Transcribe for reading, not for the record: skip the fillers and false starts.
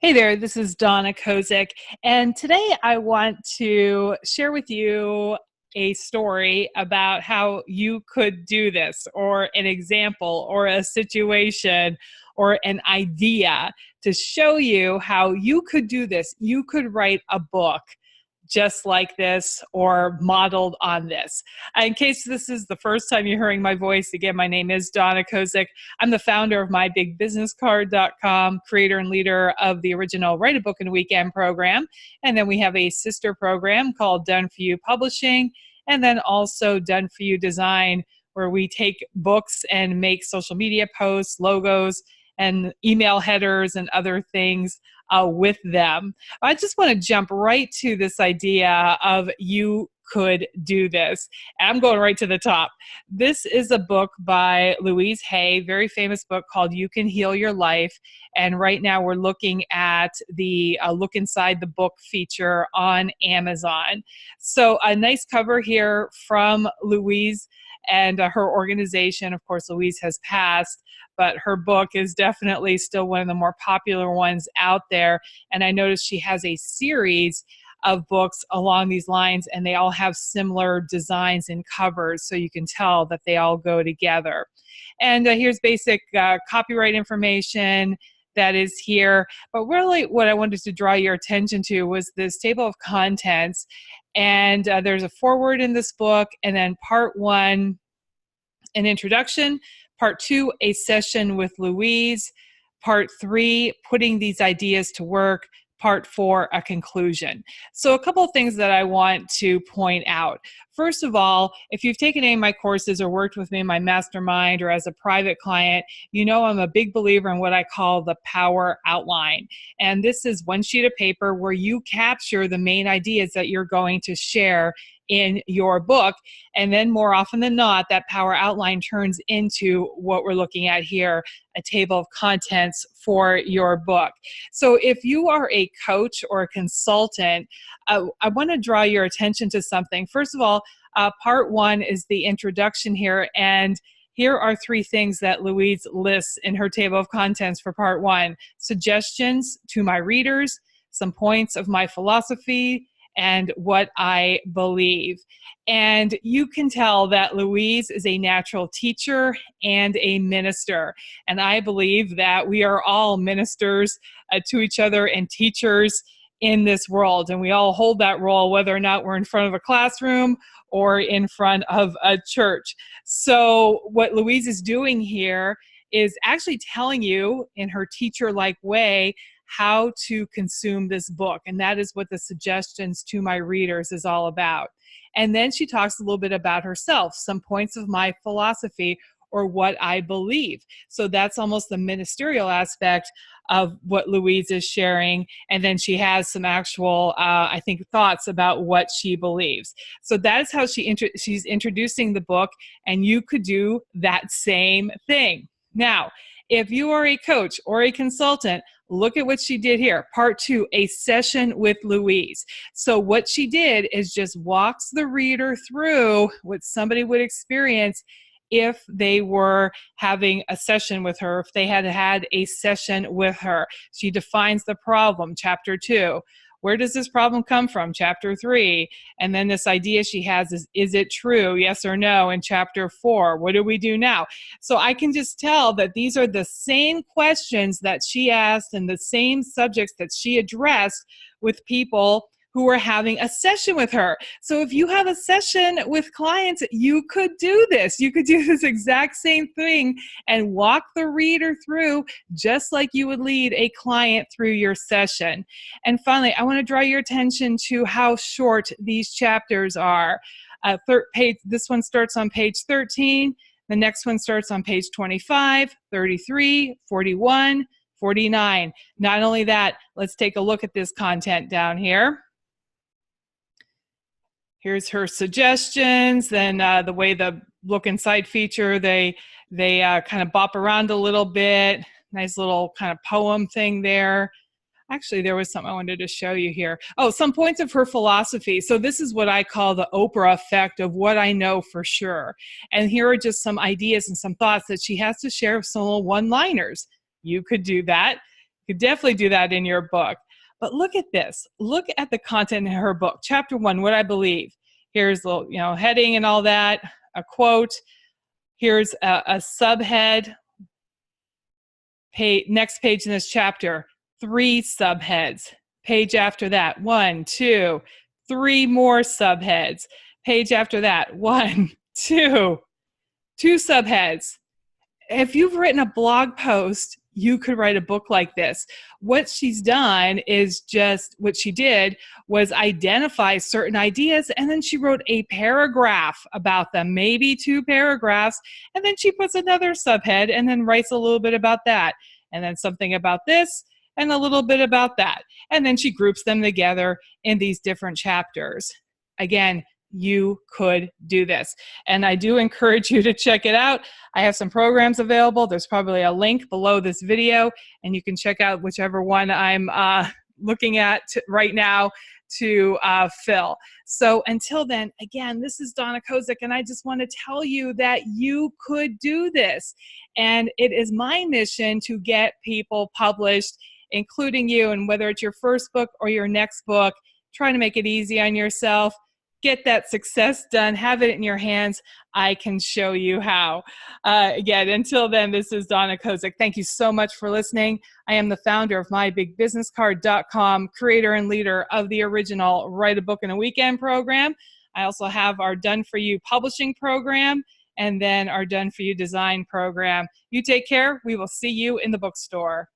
Hey there, this is Donna Kozik, and today I want to share with you a story about how you could do this, or an example, or a situation, or an idea to show you how you could do this. You could write a book just like this or modeled on this. In case this is the first time you're hearing my voice, again, my name is Donna Kozik. I'm the founder of MyBigBusinessCard.com, creator and leader of the original Write a Book in a Weekend program. And then we have a sister program called Done For You Publishing, and then also Done For You Design, where we take books and make social media posts, logos, and email headers and other things with them. I just want to jump right to this idea of you could do this. And I'm going right to the top. This is a book by Louise Hay, very famous book called You Can Heal Your Life. And right now we're looking at the Look Inside the Book feature on Amazon. So a nice cover here from Louise and her organization. Of course, Louise has passed, but her book is definitely still one of the more popular ones out there. And I noticed she has a series of books along these lines, and they all have similar designs and covers, so you can tell that they all go together. And here's basic copyright information that is here. But really what I wanted to draw your attention to was this table of contents. And there's a foreword in this book, and then part one, an introduction, part two, a session with Louise, part three, putting these ideas to work, part four, a conclusion. So a couple of things that I want to point out. First of all, if you've taken any of my courses or worked with me in my mastermind or as a private client, you know I'm a big believer in what I call the power outline. And this is one sheet of paper where you capture the main ideas that you're going to share in your book. And then more often than not, that power outline turns into what we're looking at here, a table of contents for your book. So if you are a coach or a consultant, I want to draw your attention to something. First of all, part one is the introduction here, and here are three things that Louise lists in her table of contents for part one: suggestions to my readers, some points of my philosophy, and what I believe. And you can tell that Louise is a natural teacher and a minister. And I believe that we are all ministers to each other and teachers in this world. And we all hold that role, whether or not we're in front of a classroom or in front of a church. So what Louise is doing here is actually telling you in her teacher-like way how to consume this book. And that is what the suggestions to my readers is all about. And then she talks a little bit about herself, some points of my philosophy or what I believe. So that's almost the ministerial aspect of what Louise is sharing. And then she has some actual, I think, thoughts about what she believes. So that is how she's introducing the book, and you could do that same thing. Now, if you are a coach or a consultant, look at what she did here. Part two, a session with Louise. So what she did is just walks the reader through what somebody would experience if they were having a session with her, if they had had a session with her. She defines the problem, chapter two. Where does this problem come from? Chapter three. And then this idea she has is it true? Yes or no? In chapter four, what do we do now? So I can just tell that these are the same questions that she asked and the same subjects that she addressed with people who were having a session with her. So if you have a session with clients, you could do this. You could do this exact same thing and walk the reader through just like you would lead a client through your session. And finally, I want to draw your attention to how short these chapters are. This one starts on page 13. The next one starts on page 25, 33, 41, 49. Not only that, let's take a look at this content down here. Here's her suggestions. Then the way the look inside feature, they kind of bop around a little bit. Nice little kind of poem thing there. Actually, there was something I wanted to show you here. Oh, some points of her philosophy. So this is what I call the Oprah effect of what I know for sure. And here are just some ideas and some thoughts that she has to share with some little one-liners. You could do that. You could definitely do that in your book. But look at this. Look at the content in her book. Chapter 1, What I Believe. Here's the heading and all that, a quote. Here's a subhead. Next page in this chapter, 3 subheads. Page after that, 1, 2, 3 more subheads. Page after that, 1, 2, 2 subheads. If you've written a blog post, you could write a book like this. What she's done is what she did was identify certain ideas, and then she wrote a paragraph about them, maybe 2 paragraphs, and then she puts another subhead and then writes a little bit about that, and then something about this and a little bit about that. And then she groups them together in these different chapters. Again, you could do this. And I do encourage you to check it out. I have some programs available. There's probably a link below this video, and you can check out whichever one I'm looking at right now to fill. So until then, again, this is Donna Kozik, and I just want to tell you that you could do this. And it is my mission to get people published, including you, and whether it's your first book or your next book, trying to make it easy on yourself. Get that success done. Have it in your hands. I can show you how. Again, until then, this is Donna Kozik. Thank you so much for listening. I am the founder of MyBigBusinessCard.com, creator and leader of the original Write a Book in a Weekend program. I also have our Done For You publishing program and then our Done For You design program. You take care. We will see you in the bookstore.